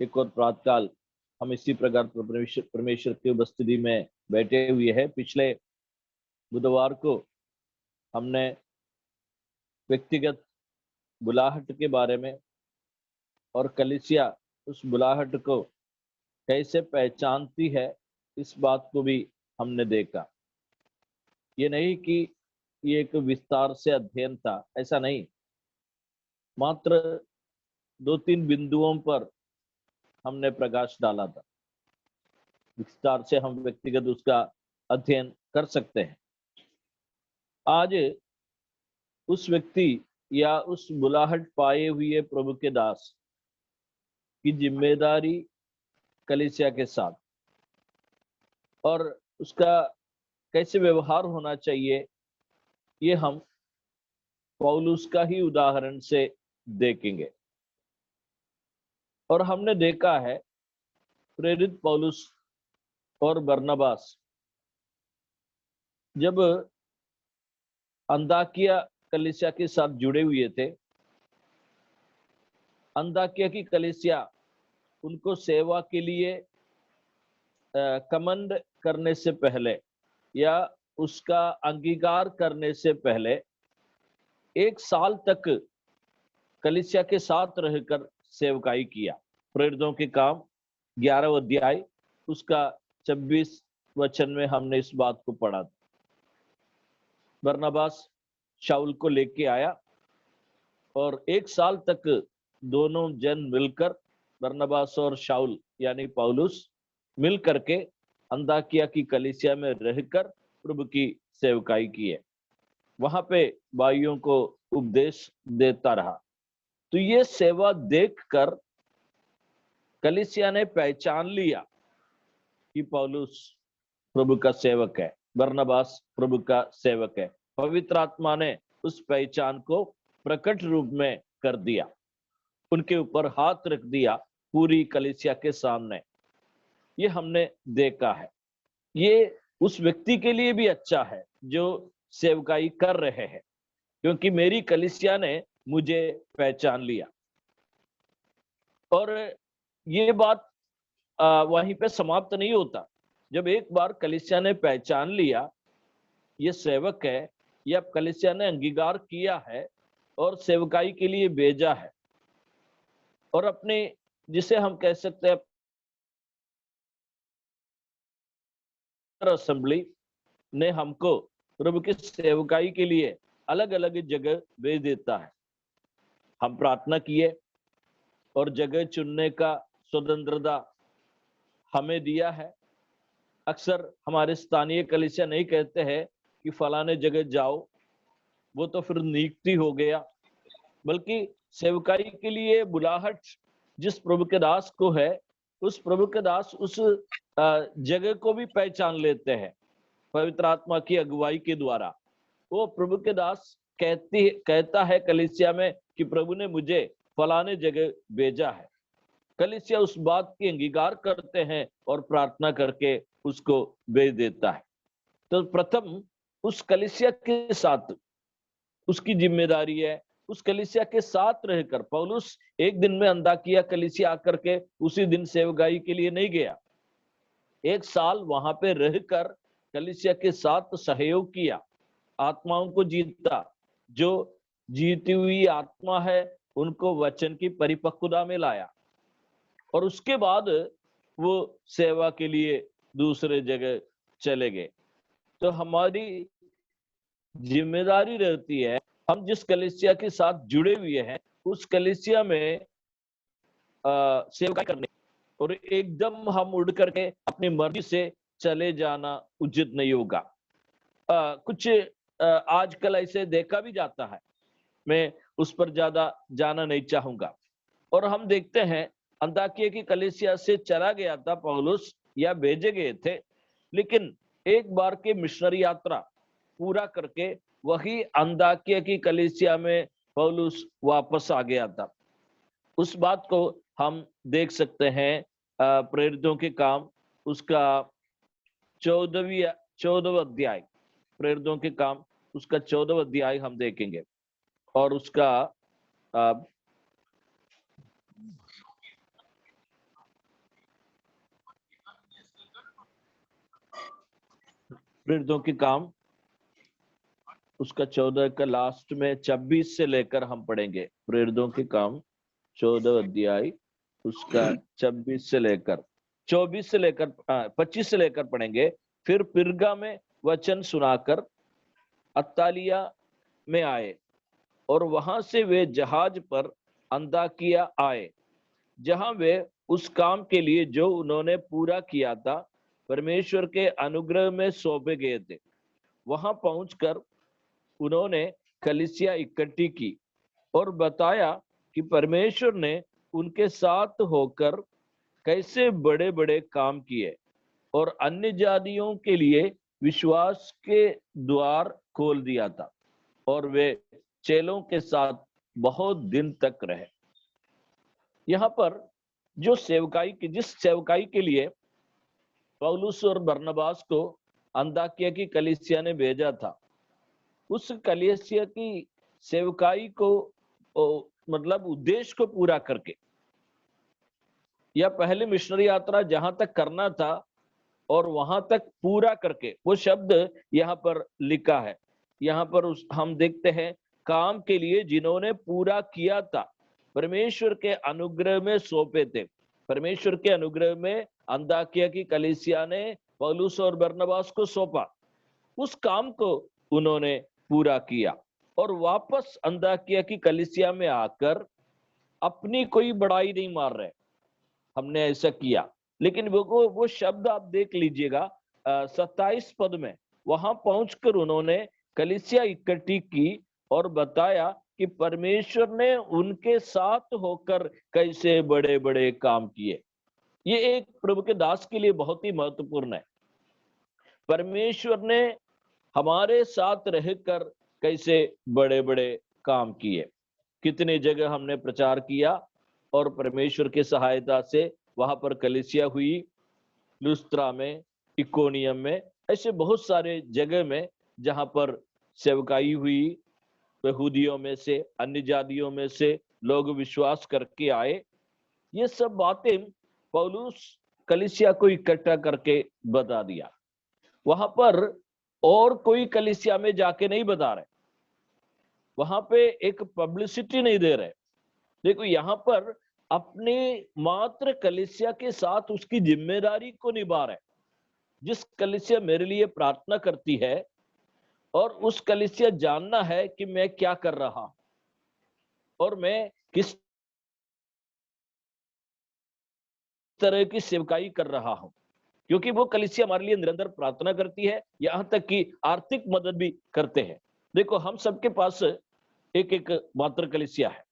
एक और प्रातःकाल हम इसी प्रकार परमेश्वर की उपस्थिति में बैठे हुए हैं। पिछले बुधवार को हमने व्यक्तिगत बुलाहट के बारे में और कलीसिया उस बुलाहट को कैसे पहचानती है, इस बात को भी हमने देखा। ये नहीं कि ये एक विस्तार से अध्ययन था, ऐसा नहीं, मात्र 2-3 बिंदुओं पर हमने प्रकाश डाला था। विस्तार से हम व्यक्तिगत उसका अध्ययन कर सकते हैं। आज उस व्यक्ति या उस बुलाहट पाए हुए प्रभु के दास की जिम्मेदारी कलीसिया के साथ और उसका कैसे व्यवहार होना चाहिए, ये हम पौलुस का ही उदाहरण से देखेंगे। और हमने देखा है प्रेरित पौलुस और बरनबास जब अंताकिया कलीसिया के साथ जुड़े हुए थे, अंताकिया की कलीसिया उनको सेवा के लिए कमंड करने से पहले या उसका अंगीकार करने से पहले 1 साल तक कलीसिया के साथ रहकर सेवकाई किया। प्रेरितों के काम 11 अध्याय उसका 26 वचन में हमने इस बात को पढ़ा। बरनबास शाऊल को लेके आया और 1 साल तक दोनों जन मिलकर, बरनबास और शाऊल यानी पौलुस मिल करके अंताकिया की कलीसिया में रहकर प्रभु की सेवकाई की है। वहां पे भाइयों को उपदेश देता रहा। तो ये सेवा देखकर कलीसिया ने पहचान लिया कि पौलुस प्रभु का सेवक है, बरनबास प्रभु का सेवक है। पवित्र आत्मा ने उस पहचान को प्रकट रूप में कर दिया, उनके ऊपर हाथ रख दिया पूरी कलीसिया के सामने। ये हमने देखा है। ये उस व्यक्ति के लिए भी अच्छा है जो सेवकाई कर रहे हैं, क्योंकि मेरी कलीसिया ने मुझे पहचान लिया। और ये बात वहीं पे समाप्त नहीं होता। जब एक बार कलीसिया ने पहचान लिया ये सेवक है, या कलीसिया ने अंगीकार किया है और सेवकाई के लिए भेजा है, और अपने जिसे हम कह सकते हैं असेंबली ने हमको प्रभु की सेवकाई के लिए अलग अलग जगह भेज देता है। हम प्रार्थना किए और जगह चुनने का स्वतंत्रता हमें दिया है। अक्सर हमारे स्थानीय कलीसिया नहीं कहते हैं कि फलाने जगह जाओ, वो तो फिर नियुक्ति हो गया, बल्कि सेवकाई के लिए बुलाहट जिस प्रभु के दास को है, उस प्रभु के दास उस जगह को भी पहचान लेते हैं पवित्र आत्मा की अगुवाई के द्वारा। वो प्रभु के दास कहता है कलीसिया में कि प्रभु ने मुझे फलाने जगह भेजा है। कलीसिया उस बात की अंगीकार करते हैं और प्रार्थना करके उसको भेज देता है। तो प्रथम उस कलीसिया के साथ उसकी जिम्मेदारी है, उस कलीसिया के साथ रहकर। पौलुस एक दिन में अंताकिया कलीसिया आकर के उसी दिन सेवकाई के लिए नहीं गया, 1 साल वहां पे रहकर कलीसिया के साथ सहयोग किया, आत्माओं को जीता। जो जीती हुई आत्मा है उनको वचन की परिपक्वता में लाया, और उसके बाद वो सेवा के लिए दूसरे जगह चले गए। तो हमारी जिम्मेदारी रहती है, हम जिस कलीसिया के साथ जुड़े हुए हैं उस कलीसिया में सेवा करने, और एकदम हम उड़ करके अपनी मर्जी से चले जाना उचित नहीं होगा। कुछ आजकल ऐसे देखा भी जाता है, मैं उस पर ज्यादा जाना नहीं चाहूंगा। और हम देखते हैं अंताकिया की कलीसिया से चला गया था पौलुस, या भेजे गए थे, लेकिन एक बार के मिशनरी यात्रा पूरा करके वही अंताकिया की कलीसिया में पौलुस वापस आ गया था। उस बात को हम देख सकते हैं प्रेरितों के काम उसका 14वां अध्याय, प्रेरितों के काम उसका 14वां अध्याय हम देखेंगे, और उसका प्रेरितों के काम उसका 14 का लास्ट में 26 से लेकर हम पढ़ेंगे। प्रेरितों के काम 14 अध्याय उसका 26 से लेकर 24 से लेकर 25 से लेकर पढ़ेंगे। फिर पिरगा में वचन सुनाकर अत्तालिया में आए और वहां से वे जहाज पर अंताकिया आए, जहां वे उस काम के लिए जो उन्होंने पूरा किया था परमेश्वर के अनुग्रह में सौंपे गए थे। वहां पहुंचकर उन्होंने कलीसिया इकट्ठी की और बताया कि परमेश्वर ने उनके साथ होकर कैसे बड़े बड़े काम किए और अन्य जातियों के लिए विश्वास के द्वार खोल दिया था, और वे चेलों के साथ बहुत दिन तक रहे। यहाँ पर जो जिस सेवकाई के लिए पौलुस और बरनबास को अंताकिया की कलीसिया ने भेजा था, उस कलीसिया की सेवकाई को मतलब उद्देश्य को पूरा करके, या पहली मिशनरी यात्रा जहां तक करना था और वहां तक पूरा करके, वो शब्द यहाँ पर लिखा है। यहाँ पर हम देखते हैं काम के लिए जिन्होंने पूरा किया था, परमेश्वर के अनुग्रह में सौंपे थे। परमेश्वर के अनुग्रह में अंताकिया की कलीसिया ने पौलुस और बरनबास को सौंपा, उस काम को उन्होंने पूरा किया और वापस अंताकिया की कलीसिया में आकर अपनी कोई बड़ाई नहीं मार रहे, हमने ऐसा किया। लेकिन वो शब्द आप देख लीजिएगा 27 पद में, वहां पहुंचकर उन्होंने कलीसिया इकट्ठी की और बताया कि परमेश्वर ने उनके साथ होकर कैसे बड़े बड़े काम किए। ये एक प्रभु के दास के लिए बहुत ही महत्वपूर्ण है। परमेश्वर ने हमारे साथ रहकर कैसे बड़े बड़े काम किए। कितने जगह हमने प्रचार किया और परमेश्वर की सहायता से वहां पर कलीसिया हुई, लुस्त्रा में, इकोनियम में, ऐसे बहुत सारे जगह में जहां पर सेवकाई हुई। यहूदियों में से, अन्य जातियों में से लोग विश्वास करके आए। ये सब बातें पौलुस कलीसिया को इकट्ठा करके बता दिया। वहां पर और कोई कलीसिया में जाके नहीं बता रहे, वहां पे एक पब्लिसिटी नहीं दे रहे। देखो यहाँ पर अपने मात्र कलीसिया के साथ उसकी जिम्मेदारी को निभा रहे। जिस कलीसिया मेरे लिए प्रार्थना करती है और उस कलीसिया जानना है कि मैं क्या कर रहा हूं और मैं किस तरह की सेवकाई कर रहा हूं, क्योंकि वो कलीसिया हमारे लिए निरंतर प्रार्थना करती है, यहां तक कि आर्थिक मदद भी करते हैं। देखो हम सबके पास एक एक मात्र कलीसिया है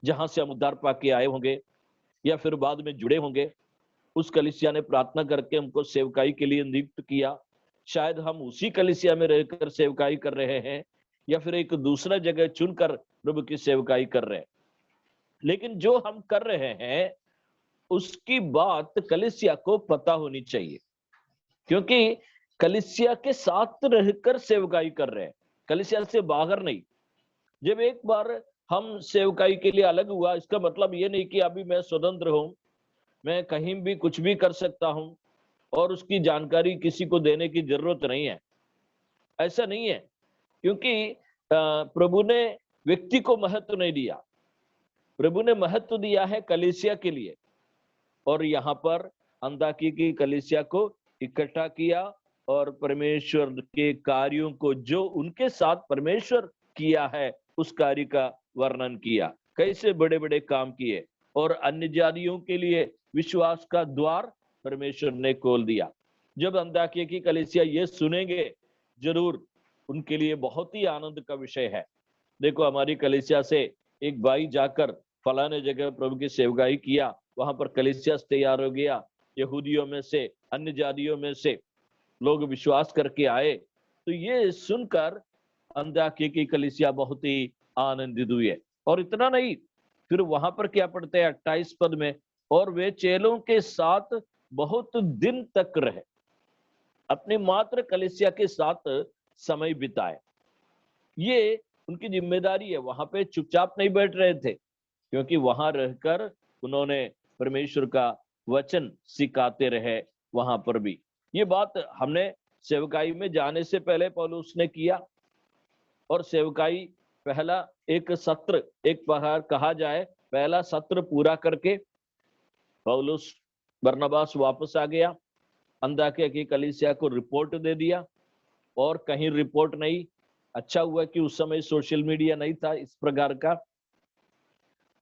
जहां से हम उद्धार पाके आए होंगे या फिर बाद में जुड़े होंगे। उस कलीसिया ने प्रार्थना करके हमको सेवकाई के लिए नियुक्त किया। शायद हम उसी कलीसिया में रहकर सेवकाई कर रहे हैं या फिर एक दूसरा जगह चुनकर प्रभु की सेवकाई कर रहे हैं, लेकिन जो हम कर रहे हैं उसकी बात कलीसिया को पता होनी चाहिए, क्योंकि कलीसिया के साथ रहकर सेवकाई कर रहे हैं, कलीसिया से बाहर नहीं। जब एक बार हम सेवकाई के लिए अलग हुआ, इसका मतलब ये नहीं कि अभी मैं स्वतंत्र हूं, मैं कहीं भी कुछ भी कर सकता हूं और उसकी जानकारी किसी को देने की जरूरत नहीं है। ऐसा नहीं है, क्योंकि प्रभु ने व्यक्ति को महत्व नहीं दिया, प्रभु ने महत्व दिया है कलीसिया के लिए। और यहाँ पर अंताकिया की कलीसिया को इकट्ठा किया और परमेश्वर के कार्यों को जो उनके साथ परमेश्वर किया है उस कार्य का वर्णन किया, कैसे बड़े बड़े काम किए और अन्य जातियों के लिए विश्वास का द्वार परमेश्वर ने खोल दिया। जब अंताकिया की कलीसिया ये सुनेंगे, जरूर उनके लिए बहुत ही आनंद का विषय है। देखो हमारी कलीसिया से एक भाई जाकर फलाने जगह प्रभु की सेवकाई किया, वहां पर कलीसिया तैयार हो गया, यहूदियों में से, अन्य जातियों में से लोग विश्वास करके आए। तो ये सुनकर अंताकिया की कलीसिया बहुत ही आनंदित हुई है। और इतना नहीं, फिर वहां पर क्या पढ़ते हैं 28 पद में, और वे चेलों के साथ बहुत दिन तक रहे, अपनी मात्र कलीसिया के साथ समय बिताए। ये उनकी जिम्मेदारी है, वहां पे चुपचाप नहीं बैठ रहे थे, क्योंकि वहां रहकर उन्होंने परमेश्वर का वचन सिखाते रहे। वहां पर भी ये बात हमने सेवकाई में जाने से पहले पौलुस ने किया, और सेवकाई पहला एक सत्र, एक बार कहा जाए पहला सत्र पूरा करके पौलुस बरनबास वापस आ गया, अंताकिया की कलीसिया को रिपोर्ट दे दिया। और कहीं रिपोर्ट नहीं, अच्छा हुआ कि उस समय सोशल मीडिया नहीं था इस प्रकार का,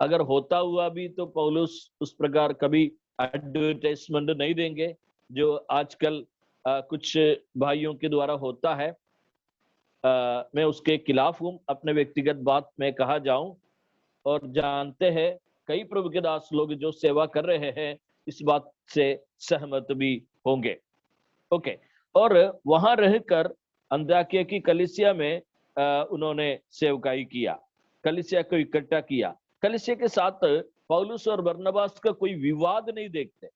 अगर होता हुआ भी तो पौलुस उस प्रकार कभी एडवर्टाइजमेंट नहीं देंगे जो आजकल कुछ भाइयों के द्वारा होता है। मैं उसके खिलाफ हूं, अपने व्यक्तिगत बात में कहा जाऊं, और जानते हैं कई प्रभु के दास लोग जो सेवा कर रहे हैं इस बात से सहमत भी होंगे। ओके, और वहां रहकर अंताकिया की कलीसिया में उन्होंने सेवकाई किया, कलीसिया को इकट्ठा किया। कलीसिया के साथ पौलुस और बरनबास का कोई विवाद नहीं देखते,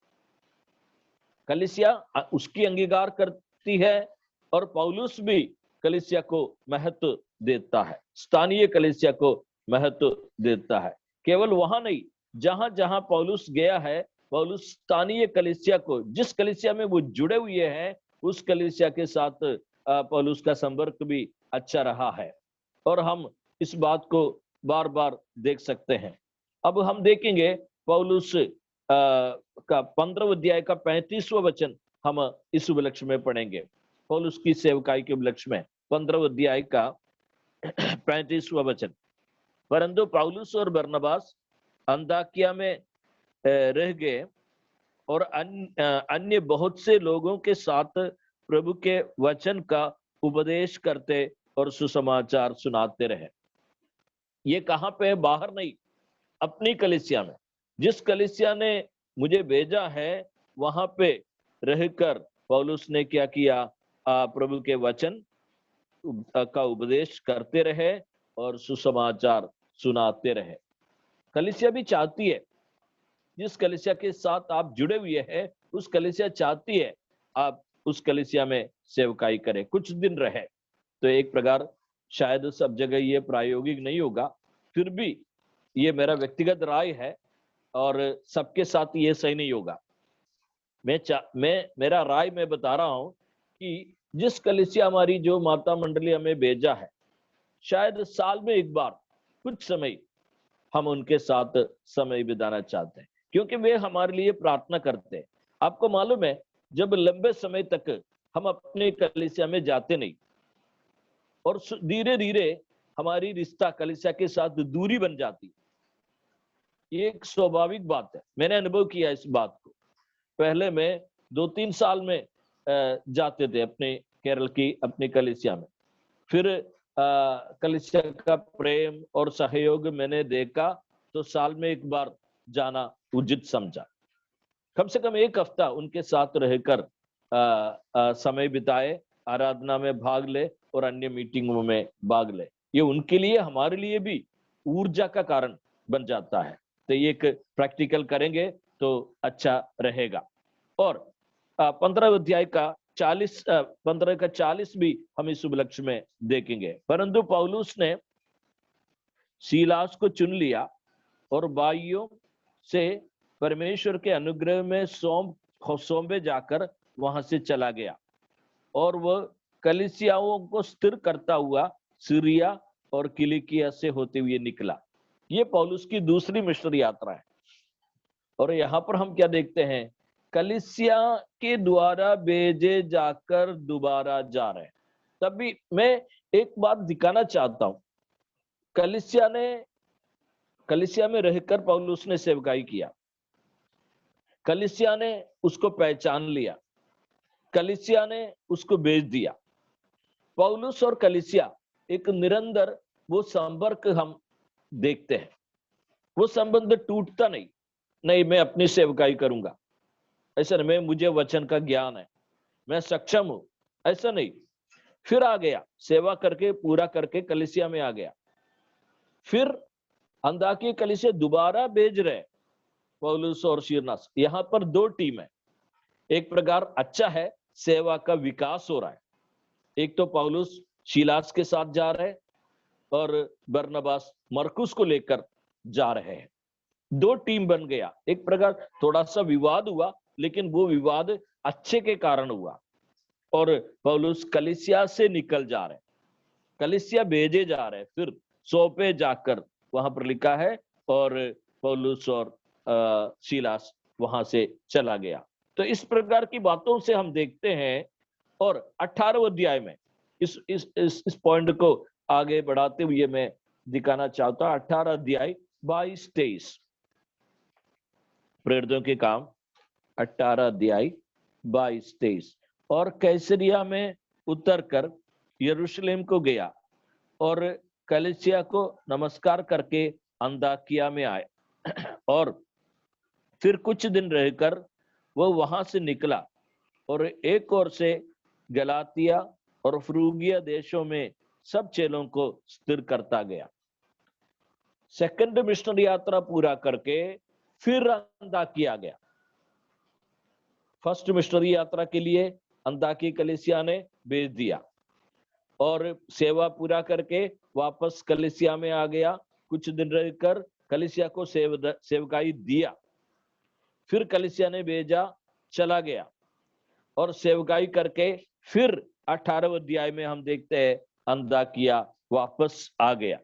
कलीसिया उसकी अंगीकार करती है और पौलुस भी कलीसिया को महत्व देता है, स्थानीय कलीसिया को महत्व देता है। केवल वहां नहीं, जहां जहां पौलुस गया है, पौलुस स्थानीय कलीसिया को, जिस कलीसिया में वो जुड़े हुए हैं उस कलीसिया के साथ पौलुस का संपर्क भी अच्छा रहा है, और हम इस बात को बार बार देख सकते हैं। अब हम देखेंगे पौलुस का 15 अध्याय का 35वां वचन हम इस उपलक्ष्य में पढ़ेंगे। पौलुस की सेवकाई के उपलक्ष्य में 15 अध्याय का 35वां वचन। परंतु पौलुस और बरनबास अंताकिया में रह गए और अन्य बहुत से लोगों के साथ प्रभु के वचन का उपदेश करते और सुसमाचार सुनाते रहे। ये कहां पे है? बाहर नहीं, अपनी कलीसिया में। जिस कलीसिया ने मुझे भेजा है वहां पे रहकर पौलुस ने क्या किया? प्रभु के वचन का उपदेश करते रहे और सुसमाचार सुनाते रहे। कलीसिया भी चाहती है, जिस कलीसिया के साथ आप जुड़े हुए हैं उस कलीसिया चाहती है आप उस कलीसिया में सेवकाई करें, कुछ दिन रहे। तो एक प्रकार शायद सब जगह ये प्रायोगिक नहीं होगा, फिर भी ये मेरा व्यक्तिगत राय है और सबके साथ ये सही नहीं होगा। मेरा राय मैं बता रहा हूं कि जिस कलीसिया हमारी जो माता मंडली हमें भेजा है, शायद साल में एक बार कुछ समय हम उनके साथ समय बिताना चाहते हैं, क्योंकि वे हमारे लिए प्रार्थना करते हैं। आपको मालूम है, जब लंबे समय तक हम अपने कलीसिया में जाते नहीं और धीरे धीरे हमारी रिश्ता कलीसिया के साथ दूरी बन जाती, ये एक स्वाभाविक बात है। मैंने अनुभव किया इस बात को। पहले मैं 2-3 साल में जाते थे अपने केरल की अपनी कलीसिया में, फिर कलीसिया का प्रेम और सहयोग मैंने देखा तो साल में एक बार जाना उचित समझा। कम से कम एक हफ्ता उनके साथ रहकर समय बिताए, आराधना में भाग ले और अन्य मीटिंगों में भाग ले। ये उनके लिए हमारे लिए भी ऊर्जा का कारण बन जाता है। तो ये एक प्रैक्टिकल करेंगे तो अच्छा रहेगा। और 15 अध्याय का 15 का 40 भी हम इस उपलक्ष्य में देखेंगे। परंतु पौलुस ने सीलास को चुन लिया और भाइयों से परमेश्वर के अनुग्रह में सौंपे जाकर वहां से चला गया, और वह कलीसियाओं को स्थिर करता हुआ सीरिया और किलिकिया से होते हुए निकला। ये पौलुस की दूसरी मिशनरी यात्रा है। और यहाँ पर हम क्या देखते हैं? कलीसिया के द्वारा भेजे जाकर दोबारा जा रहे हैं। तभी मैं एक बात दिखाना चाहता हूं, कलीसिया में रहकर पौलुस ने सेवकाई किया, कलीसिया ने उसको पहचान लिया, कलीसिया ने उसको भेज दिया। पौलुस और कलीसिया एक निरंतर वो संपर्क हम देखते हैं, वो संबंध टूटता नहीं। नहीं मैं अपनी सेवकाई करूंगा, ऐसा नहीं, मैं मुझे वचन का ज्ञान है, मैं सक्षम हूं, ऐसा नहीं। फिर आ गया, सेवा करके पूरा करके कलीसिया में आ गया, फिर अंताकिया कलीसिया दोबारा भेज रहे पौलुस और सीलास। यहां पर 2 टीम है। एक प्रकार अच्छा है, सेवा का विकास हो रहा है। एक तो पौलुस सीलास के साथ जा रहे और बरनबास मरकुस को लेकर जा रहे हैं। 2 टीम बन गया। एक प्रकार थोड़ा सा विवाद हुआ, लेकिन वो विवाद अच्छे के कारण हुआ। और पौलुस कलीसिया से निकल जा रहे, कलीसिया भेजे जा रहे, फिर सौंपे जाकर, वहां पर लिखा है, और पौलुस और सीलास वहां से चला गया। तो इस प्रकार की बातों से हम देखते हैं। और 18वें अध्याय में इस पॉइंट को आगे बढ़ाते हुए मैं दिखाना चाहता हूं। 18 अध्याय 22-23, प्रेरितों के काम 18 अध्याय 22-23। और कैसरिया में उतरकर यरूशलेम को गया और कलीसिया को नमस्कार करके अंताकिया में आए, और फिर कुछ दिन रहकर वह वहां से निकला और एक ओर से गलातिया और फ्रूगिया देशों में सब चेलों को स्थिर करता गया। सेकंड मिशनरी यात्रा पूरा करके फिर अंताकिया गया। फर्स्ट मिशनरी यात्रा के लिए अंताकी कलीसिया ने भेज दिया, और सेवा पूरा करके वापस कलीसिया में आ गया। कुछ दिन रहकर कलीसिया को सेवकाई दिया, फिर कलीसिया ने भेजा, चला गया, और सेवकाई करके फिर 18वें अध्याय में हम देखते हैं अंताकिया वापस आ गया,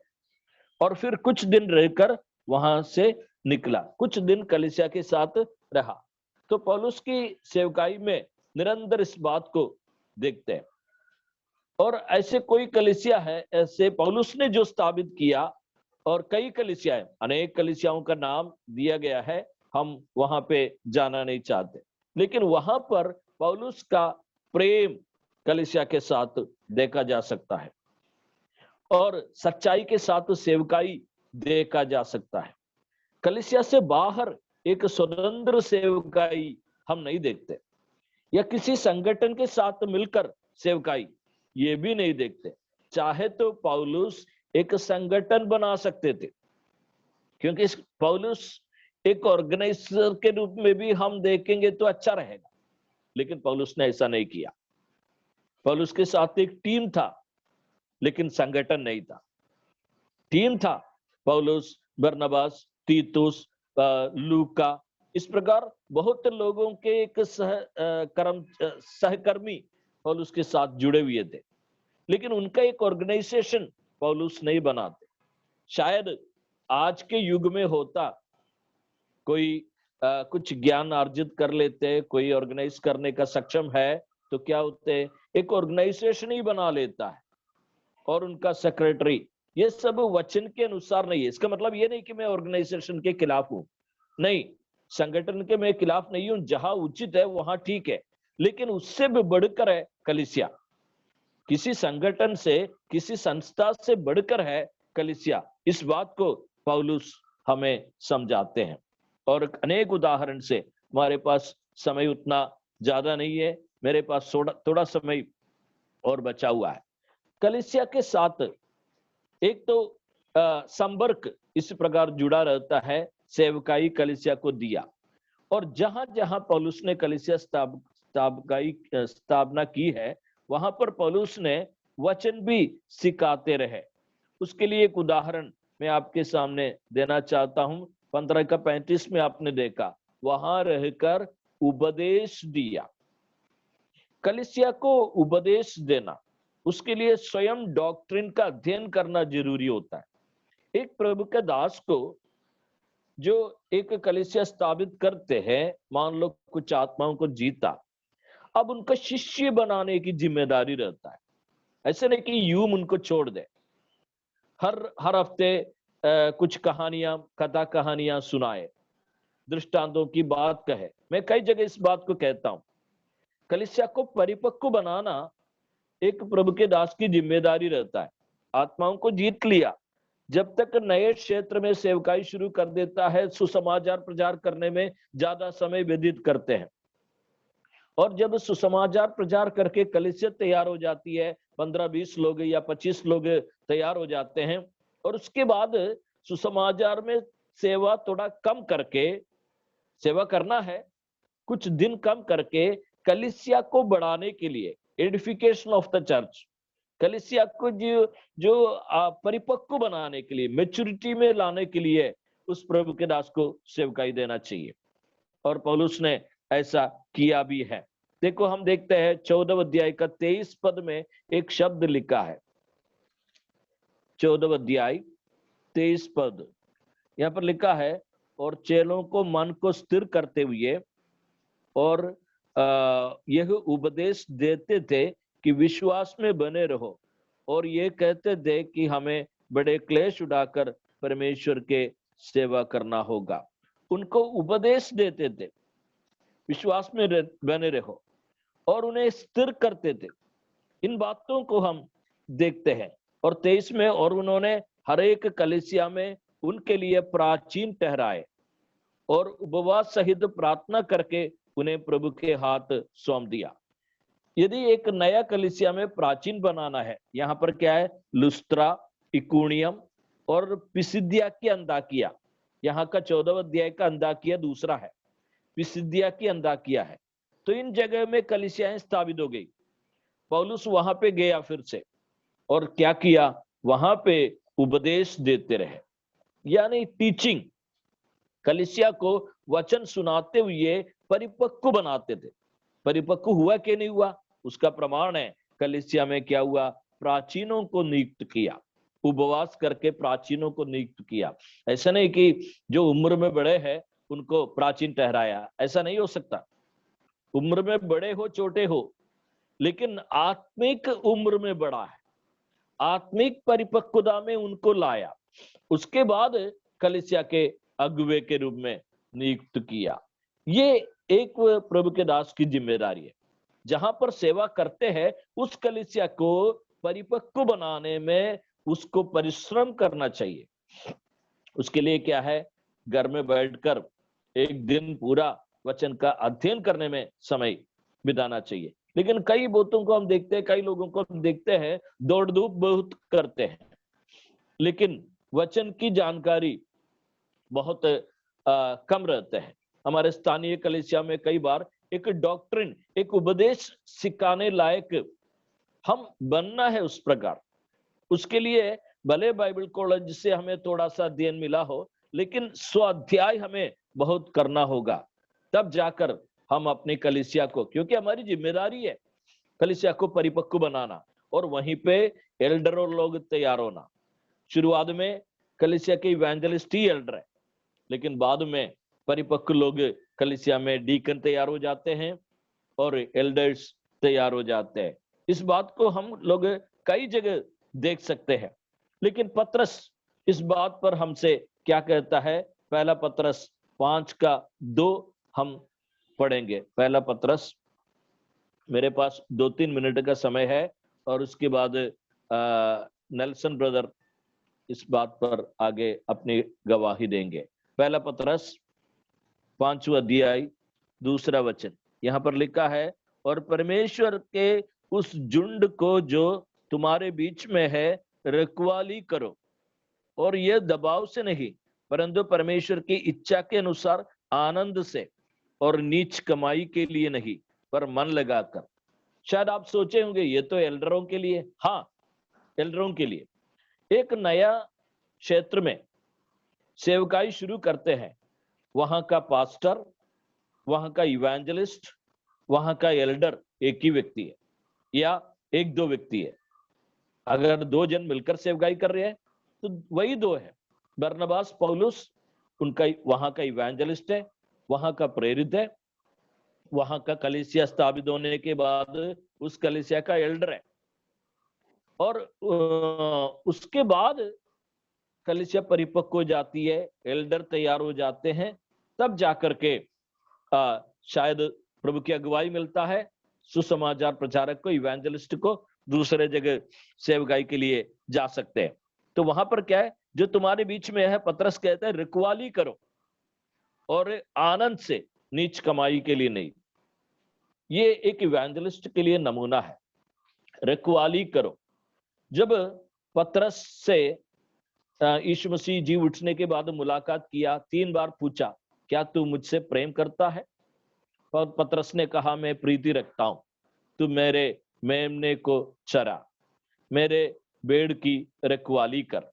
और फिर कुछ दिन रहकर वहां से निकला, कुछ दिन कलीसिया के साथ रहा। तो पौलुस की सेवकाई में निरंतर इस बात को देखते हैं। और ऐसे कोई कलीसिया है, ऐसे पौलुस ने जो स्थापित किया, और कई कलीसियाएं, अनेक कलीसियाओं का नाम दिया गया है, हम वहां पे जाना नहीं चाहते, लेकिन वहां पर पौलुस का प्रेम कलीसिया के साथ देखा जा सकता है, और सच्चाई के साथ सेवकाई देखा जा सकता है। कलीसिया से बाहर एक स्वतंत्र सेवकाई हम नहीं देखते, या किसी संगठन के साथ मिलकर सेवकाई, ये भी नहीं देखते। चाहे तो पौलुस एक संगठन बना सकते थे, क्योंकि पौलुस एक ऑर्गेनाइजर के रूप में भी हम देखेंगे तो अच्छा रहेगा, लेकिन पौलुस ने ऐसा नहीं किया। पौलुस के साथ एक टीम था, लेकिन संगठन नहीं था। टीम था पौलुस, बरनबास, तीतुस, लूका, इस प्रकार बहुत लोगों के एक सहकर्मी पौलुस के साथ जुड़े हुए थे, लेकिन उनका एक ऑर्गेनाइजेशन पौलुस नहीं बनाते। शायद आज के युग में होता, कोई कुछ ज्ञान अर्जित कर लेते, कोई ऑर्गेनाइज करने का सक्षम है, तो क्या होते, एक ऑर्गेनाइजेशन ही बना लेता है, और उनका सेक्रेटरी। ये सब वचन के अनुसार नहीं है। इसका मतलब ये नहीं कि मैं ऑर्गेनाइजेशन के खिलाफ हूं, नहीं, संगठन के मैं खिलाफ नहीं हूं, जहां उचित है वहां ठीक है, लेकिन उससे भी बढ़कर है कलीसिया। किसी संगठन से, किसी संस्था से बढ़कर है कलीसिया। इस बात को पौलुस हमें समझाते हैं, और अनेक उदाहरण से, हमारे पास समय उतना ज्यादा नहीं है, मेरे पास थोड़ा समय और बचा हुआ है। कलीसिया के साथ एक तो संपर्क इस प्रकार जुड़ा रहता है, सेवकाई कलीसिया को दिया, और जहां जहां पौलुस ने कलीसिया स्थापना की है, वहां पर पौलुस ने वचन भी सिखाते रहे। उसके लिए एक उदाहरण मैं आपके सामने देना चाहता हूं। 15:35 में आपने देखा, वहां रहकर उपदेश दिया। कलीसिया को उपदेश देना, उसके लिए स्वयं डॉक्ट्रिन का अध्ययन करना जरूरी होता है। एक प्रभु के दास को जो एक कलीसिया स्थापित करते हैं, मान लो कुछ आत्माओं को जीता, अब उनका शिष्य बनाने की जिम्मेदारी रहता है। ऐसे नहीं कि यूं उनको छोड़ दे, हर हफ्ते कुछ कहानियां, कथा कहानियां सुनाए, दृष्टांतों की बात कहे। मैं कई जगह इस बात को कहता हूं, कलीसिया को परिपक्व बनाना एक प्रभु के दास की जिम्मेदारी रहता है। आत्माओं को जीत लिया, जब तक नए क्षेत्र में सेवकाई शुरू कर देता है, सुसमाचार प्रचार करने में ज्यादा समय व्यतीत करते हैं, और जब सुसमाचार प्रचार करके कलीसिया तैयार हो जाती है, 15-20 लोग या 25 लोग तैयार हो जाते हैं, और उसके बाद सुसमाचार में सेवा थोड़ा कम करके, सेवा करना है कुछ दिन कम करके, कलीसिया को बढ़ाने के लिए, एडिफिकेशन ऑफ द चर्च, कलीसिया को जो परिपक्व बनाने के लिए, मैच्योरिटी में लाने के लिए, उस प्रभु के दास को सेवकाई देना चाहिए, और पौलुस ने ऐसा किया भी है। देखो हम देखते हैं 14 अध्याय का 23 पद में एक शब्द लिखा है। 14 अध्याय 23 पद यहाँ पर लिखा है, और चेलों को मन को स्थिर करते हुए और यह उपदेश देते थे कि विश्वास में बने रहो, और ये कहते थे कि हमें बड़े क्लेश उठाकर परमेश्वर के सेवा करना होगा। उनको उपदेश देते थे, विश्वास में बने रहो, और उन्हें स्थिर करते थे। इन बातों को हम देखते हैं। और 23 में, और उन्होंने हर एक कलीसिया में उनके लिए प्राचीन ठहराए और उपवास सहित प्रार्थना करके उन्हें प्रभु के हाथ सौंप दिया। यदि एक नया कलीसिया में प्राचीन बनाना है, यहाँ पर क्या है, लुस्त्रा, इकुनियम और पिसिदिया की अंताकिया, यहाँ का 14 अध्याय का अंताकिया दूसरा है, पिसिदिया की अंताकिया है। तो इन जगह में कलीसियाएं स्थापित हो गई। पौलुस वहां पे गया फिर से, और क्या किया, वहां पे उपदेश देते रहे, यानी टीचिंग, कलीसिया को वचन सुनाते हुए परिपक्व बनाते थे। परिपक्व हुआ कि नहीं हुआ, उसका प्रमाण है कलीसिया में क्या हुआ, प्राचीनों को नियुक्त किया, उपवास करके प्राचीनों को नियुक्त किया। ऐसा नहीं कि जो उम्र में बड़े हैं उनको प्राचीन ठहराया, ऐसा नहीं हो सकता। उम्र में बड़े हो छोटे हो, लेकिन आत्मिक उम्र में बड़ा है, आत्मिक परिपक्वता में उनको लाया, उसके बाद कलीसिया के अगुवे के रूप में नियुक्त किया। ये एक प्रभु के दास की जिम्मेदारी है। जहां पर सेवा करते हैं उस कलीसिया को परिपक्व बनाने में उसको परिश्रम करना चाहिए। उसके लिए क्या है, घर में बैठकर एक दिन पूरा वचन का अध्ययन करने में समय बिताना चाहिए। लेकिन कई बातों को हम देखते हैं, कई लोगों को हम देखते हैं दौड़ धूप बहुत करते हैं, लेकिन वचन की जानकारी बहुत कम रहते हैं। हमारे स्थानीय कलीसिया में कई बार एक डॉक्ट्रिन, एक उपदेश सिखाने लायक हम बनना है उस प्रकार। उसके लिए भले बाइबल कॉलेज से हमें थोड़ा सा अध्ययन मिला हो, लेकिन स्वाध्याय हमें बहुत करना होगा, तब जाकर हम अपनी कलीसिया को, क्योंकि हमारी जिम्मेदारी है कलीसिया को परिपक्व बनाना, और वहीं पे एल्डर और लोग तैयार होना। शुरुआत में कलीसिया के इवेंजलिस्ट ही एल्डर है, लेकिन बाद में परिपक्व लोग कलीसिया में डीकन तैयार हो जाते हैं और एल्डर्स तैयार हो जाते हैं। इस बात को हम लोग कई जगह देख सकते हैं। लेकिन पतरस इस बात पर हमसे क्या कहता है, पहला पतरस 5:2 हम पढ़ेंगे। पहला पतरस, मेरे पास 2-3 मिनट का समय है, और उसके बाद नेल्सन ब्रदर इस बात पर आगे अपनी गवाही देंगे। पहला पतरस 5वां अध्याय 2 वचन, यहाँ पर लिखा है, और परमेश्वर के उस झुंड को जो तुम्हारे बीच में है रखवाली करो, और यह दबाव से नहीं परंतु परमेश्वर की इच्छा के अनुसार आनंद से, और नीच कमाई के लिए नहीं पर मन लगाकर। शायद आप सोचे होंगे ये तो एल्डरों के लिए। हाँ, एल्डरों के लिए। एक नया क्षेत्र में सेवकाई शुरू करते हैं, वहां का पास्टर, वहां का इवेंजलिस्ट, वहां का एल्डर एक ही व्यक्ति है या 1-2 व्यक्ति है। अगर 2 जन मिलकर सेवकाई कर रहे हैं तो वही 2 है। बरनबास, पौलुस, उनका वहां का इवेंजलिस्ट है, वहां का प्रेरित है, वहां का कलीसिया स्थापित होने के बाद उस कलीसिया का एल्डर है, और उसके बाद कलीसिया परिपक्व हो जाती है, एल्डर तैयार हो जाते हैं, तब जाकर के शायद प्रभु की अगुवाई मिलता है सुसमाचार प्रचारक को, इवेंजलिस्ट को, दूसरे जगह सेवकाई के लिए जा सकते हैं। तो वहां पर क्या है, जो तुम्हारे बीच में है, पतरस कहता है रखवाली करो और आनंद से, नीच कमाई के लिए नहीं। ये एक इवेंजलिस्ट के लिए नमूना है, रखवाली करो। जब पतरस से यीशु मसीह जी उठने के बाद मुलाकात किया, 3 बार पूछा, क्या तू मुझसे प्रेम करता है? और पतरस ने कहा, मैं प्रीति रखता हूं, तू मेरे मेमने को चरा, मेरे भेड़ की रखवाली कर।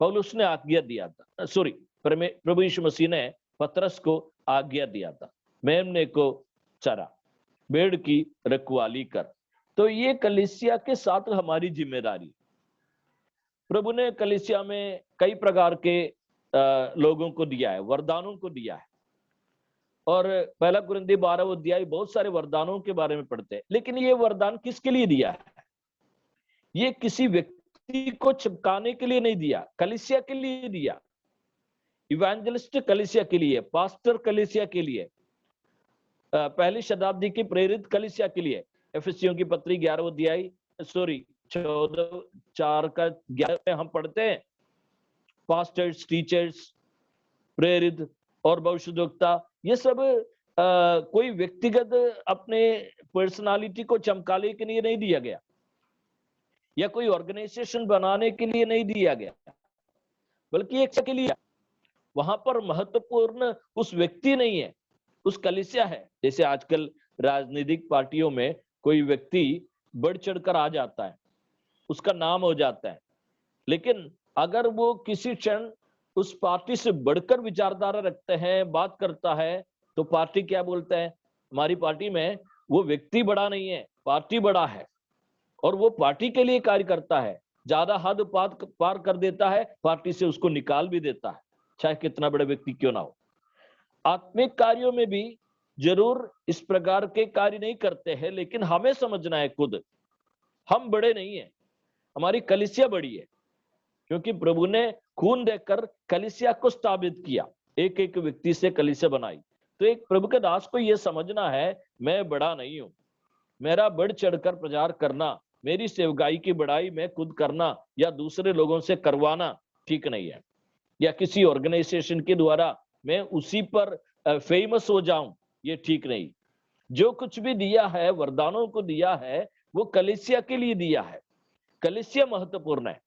पौलुस ने आज्ञा दिया था, सॉरी, प्रभु यीशु मसीह ने पतरस को आज्ञा दिया था, मेमने को चरा। भेड़ की रखवाली कर। तो ये कलीसिया के साथ हमारी जिम्मेदारी। प्रभु ने कलीसिया में कई प्रकार के लोगों को दिया है, वरदानों को दिया है। और पहला कुरिन्थी 12 अध्याय बहुत सारे वरदानों के बारे में पढ़ते हैं, लेकिन ये वरदान किसके लिए दिया है? ये किसी व्यक्ति को चिपकाने के लिए नहीं दिया, कलीसिया के लिए दिया। इवेंजलिस्ट कलीसिया के लिए, पास्टर कलीसिया के लिए, पहली शताब्दी की प्रेरित कलीसिया के लिए। एफेसियों की पत्री 11 अध्याय 14:4 में हम पढ़ते हैं, पास्टर्स, टीचर्स, प्रेरित और भविष्यद्वक्ता, ये सब कोई व्यक्तिगत अपने पर्सनालिटी को चमकाने के लिए नहीं दिया गया, या कोई ऑर्गेनाइजेशन बनाने के लिए नहीं दिया गया, बल्कि एक के लिए। वहां पर महत्वपूर्ण उस व्यक्ति नहीं है, उस कलीसिया है। जैसे आजकल राजनीतिक पार्टियों में कोई व्यक्ति बढ़ चढ़कर आ जाता है, उसका नाम हो जाता है, लेकिन अगर वो किसी क्षण उस पार्टी से बढ़कर विचारधारा रखते हैं, बात करता है, तो पार्टी क्या बोलता है? हमारी पार्टी में वो व्यक्ति बड़ा नहीं है, पार्टी बड़ा है, और वो पार्टी के लिए कार्य करता है। ज्यादा हद पार कर देता है, पार्टी से उसको निकाल भी देता है, चाहे कितना बड़ा व्यक्ति क्यों ना हो। आत्मिक कार्यों में भी जरूर इस प्रकार के कार्य नहीं करते हैं, लेकिन हमें समझना है खुद हम बड़े नहीं है, हमारी कलीसिया बड़ी है, क्योंकि प्रभु ने खून देकर कलीसिया को स्थापित किया, एक एक व्यक्ति से कलीसिया बनाई। तो एक प्रभु के दास को यह समझना है, मैं बड़ा नहीं हूं, मेरा बढ़ चढ़कर प्रचार करना, मेरी सेवकाई की बड़ाई मैं खुद करना या दूसरे लोगों से करवाना ठीक नहीं है, या किसी ऑर्गेनाइजेशन के द्वारा मैं उसी पर फेमस हो जाऊं, ये ठीक नहीं। जो कुछ भी दिया है, वरदानों को दिया है, वो कलीसिया के लिए दिया है। कलीसिया महत्वपूर्ण है,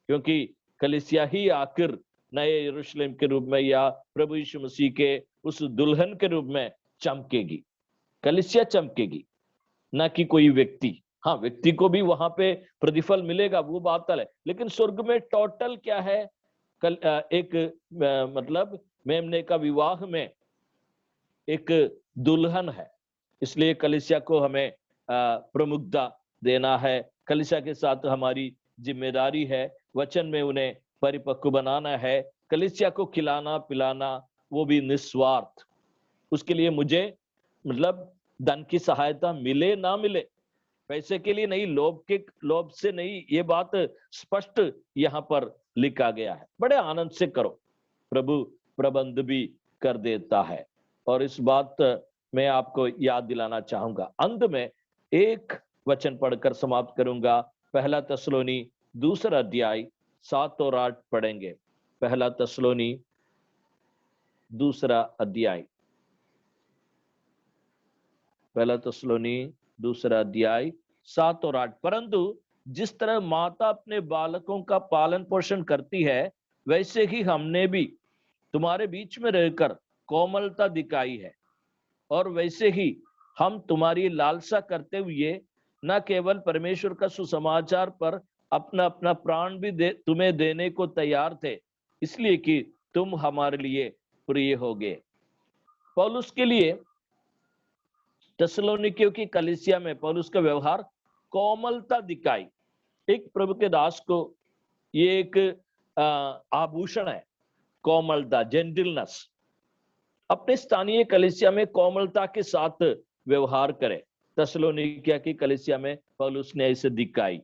क्योंकि कलीसिया ही आखिर नए यरूशलेम के रूप में या प्रभु यीशु मसीह के उस दुल्हन के रूप में चमकेगी। कलीसिया चमकेगी, ना कि कोई व्यक्ति। हाँ, व्यक्ति को भी वहां पे प्रतिफल मिलेगा, वो बात है, लेकिन स्वर्ग में टोटल क्या है? एक मतलब मेमने का विवाह में एक दुल्हन है, इसलिए कलीसिया को हमें प्रमुखता देना है। कलीसिया के साथ हमारी जिम्मेदारी है, वचन में उन्हें परिपक्व बनाना है, कलीसिया को खिलाना पिलाना, वो भी निस्वार्थ। उसके लिए मुझे मतलब धन की सहायता मिले ना मिले, पैसे के लिए नहीं, लोभ से नहीं, ये बात स्पष्ट यहाँ पर लिखा गया है। बड़े आनंद से करो, प्रभु प्रबंध भी कर देता है। और इस बात मैं आपको याद दिलाना चाहूंगा। अंत में एक वचन पढ़कर समाप्त करूंगा। पहला तसलोनी 2 अध्याय 7 और 8 पढ़ेंगे। पहला तसलोनी 2 अध्याय, पहला तसलोनी 2 अध्याय 7 और 8। परंतु जिस तरह माता अपने बालकों का पालन पोषण करती है, वैसे ही हमने भी तुम्हारे बीच में रहकर कोमलता दिखाई है, और वैसे ही हम तुम्हारी लालसा करते हुए न केवल परमेश्वर का सुसमाचार पर अपना अपना प्राण भी तुम्हें देने को तैयार थे, इसलिए कि तुम हमारे लिए प्रिय हो गए। पौलुस के लिए थिस्सलुनीकियों की कलीसिया में पौलुस का व्यवहार कोमलता दिखाई। एक प्रभु के दास को ये एक आभूषण है, कोमलता, जेंटलनेस। अपने स्थानीय कलीसिया में कोमलता के साथ व्यवहार करे। थिस्सलुनीकिया की कलीसिया में पौलुस ने ऐसे दिखाई।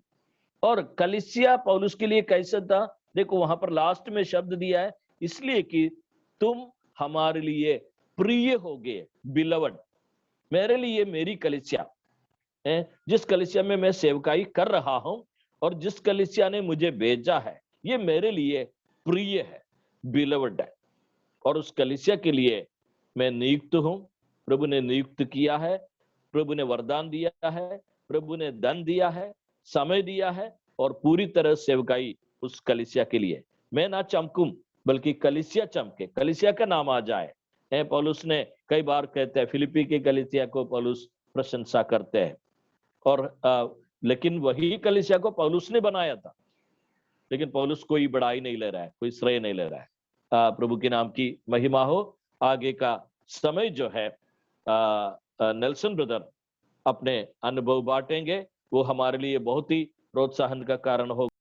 और कलीसिया पौलुस के लिए कैसा था? देखो वहां पर लास्ट में शब्द दिया है, इसलिए कि तुम हमारे लिए प्रिय हो गए, बिलवड। मेरे लिए मेरी कलीसिया, जिस कलीसिया में मैं सेवकाई कर रहा हूं और जिस कलीसिया ने मुझे भेजा है, ये मेरे लिए प्रिय है, बिलवड है। और उस कलीसिया के लिए मैं नियुक्त हूं, प्रभु ने नियुक्त किया है, प्रभु ने वरदान दिया है, प्रभु ने धन दिया है, समय दिया है, और पूरी तरह सेवकाई उस कलीसिया के लिए। मैं ना चमकूं, बल्कि कलीसिया चमके, कलीसिया का नाम आ जाए। पौलुस ने कई बार कहते हैं, फिलिपी के कलीसिया को पौलुस प्रशंसा करते हैं। और लेकिन वही कलीसिया को पौलुस ने बनाया था, लेकिन पौलुस कोई बड़ाई नहीं ले रहा है, कोई श्रेय नहीं ले रहा है। प्रभु के नाम की महिमा हो। आगे का समय जो है नेल्सन ब्रदर अपने अनुभव बांटेंगे, वो हमारे लिए बहुत ही प्रोत्साहन का कारण होगा।